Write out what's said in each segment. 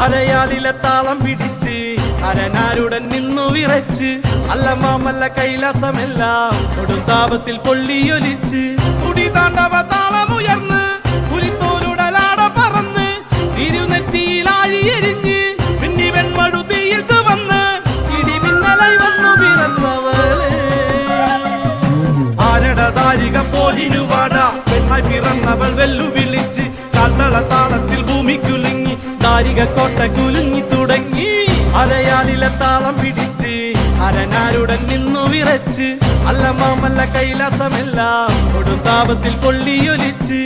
അരയാലിലെ താളം പിടിച്ച് അരനാരുടൻ നിന്നു വിറച്ച് അല്ല മാമല്ല കൈലാസമെല്ലാം കൊടുത്താപത്തിൽ പൊള്ളിയൊലിച്ച് കുടി താണ്ടവ താളമുയർന്ന് പുലിത്തോലുടലാട പറന്ന് ഇരുനെറ്റിയിൽ ആഴിയെരിഞ്ഞ് മിന്നി വെൺമടുതിയിൽ ചുവന്ന് ഇടിമിന്നലായി വന്നു പിറന്നവളെ ആരടതാരിക പോലിനുവാട പെണ്ണായി പിറന്നവൾ വെല്ലുവിളിച്ച് കാൽത്തള താളത്തിൽ ഭൂമി കുലുങ്ങി ദാരിക കോട്ട കുലുങ്ങി തുടങ്ങി അരയാലിലെ താളം പിടിച്ച് അരനാരുടൻ നിന്നു വിറച്ച് അല്ല മാമല്ല കൈലാസമെല്ലാം കൊടുത്താപത്തിൽ പൊള്ളിയൊലിച്ച്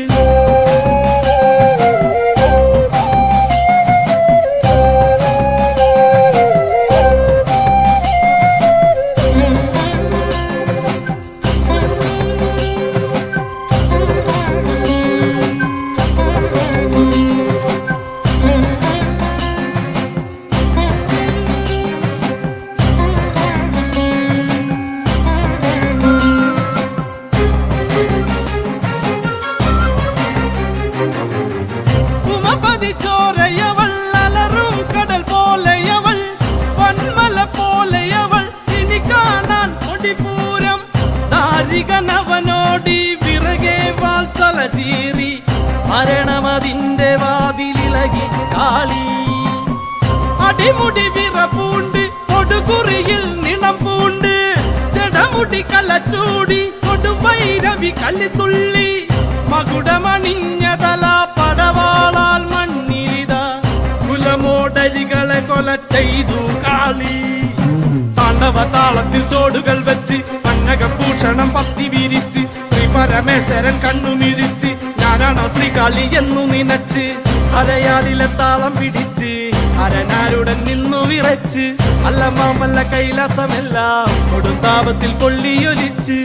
ചോരയവൾ അലറും കടൽ പോലെയവൾ പന്മല പോലെയവൾ ഇനി കാണാൻ കൊടിപൂരം ദാരികനവനോടി വിറകെ വാൾ തല ചീറി മരണമതിന്റെ വാതിലിളകി കാളി അടിമുടി വിറപ്പൂണ്ട് കൊടുകുറിയിൽ നിണം പൂണ്ട് ജടമുടി കലച്ചൂടി കൊടുവൈരവി കല്ലിത്തുള്ളി മകുടമണിഞ്ഞ തല പടവാളാൽ മണ്ണിലിത കുലമോടരികളെ കൊല ചെയ്തു കാളി താണ്ഡവ താളത്തിൽ ചോടുകൾ വെച്ച് പന്നകഭൂഷണം പത്തി വിരിച്ച് ശ്രീ പരമേശ്വരൻ കണ്ണുമിരിച്ച് ഞാനാണോ ശ്രീകാളി എന്നു നിനച്ച് അരയാലിലെ താളം പിടിച്ച് അരനാരുടൻ നിന്നു വിറച്ച് അല്ല മാമല്ല കൈലാസമെല്ലാം കൊടുത്താപത്തിൽ പൊള്ളിയൊലിച്ച്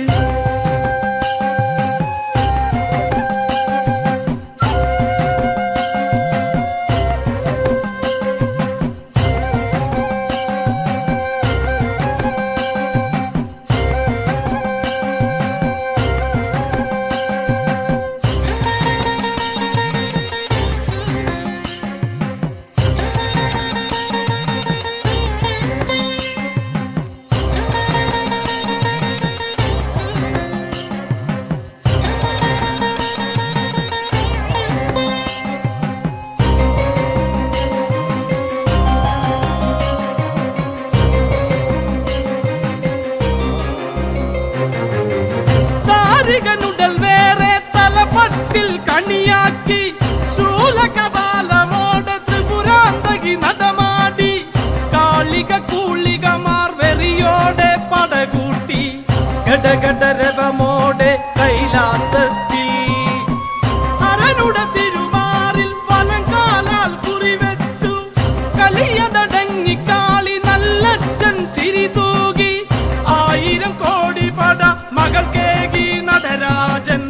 ുടൽ വേറെ തലപ്പട്ടിൽ കണിയാക്കി ശൂലകപാലമോടത്ത് പുരാന്തകി നടമാടി കാളിക കൂളികമാർ വെറിയോടെ പടകൂട്ടി ഗടഗടരവമോടെ കൈലാസത്തിൽ അരനുടെ തിരുമാറിൽ വലങ്കാലാൽ കുറിവെച്ചു കലിയടങ്ങി കാളി നല്ലച്ഛൻ ചിരി തൂകി 1000 കോടി പട മകൾക്കേകി നടരാജൻ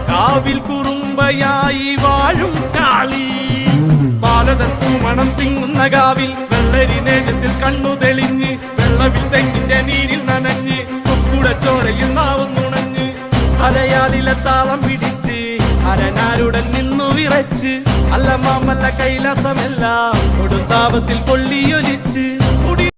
കാവിൽ കുറുമ്പയായി വാഴും കാളി ബാലതൻ പൂമണം തിങ്ങുന്ന കാവിൽ വെള്ളരി നേരത്തിൽ കണ്ണു തെളിഞ്ഞ് വെള്ളവിൽ തെങ്ങിന്റെ നീരിൽ നനഞ്ഞ് കുക്കുടച്ചോരയിൽ നാവും നുണഞ്ഞ് അരയാലിലെ താളം പിടിച്ച് അരനാരുടൻ നിന്നു വിറച്ച് അല്ല മാമല്ല കൈലാസമെല്ലാം കൊടുത്താപത്തിൽ പൊള്ളിയൊലിച്ച്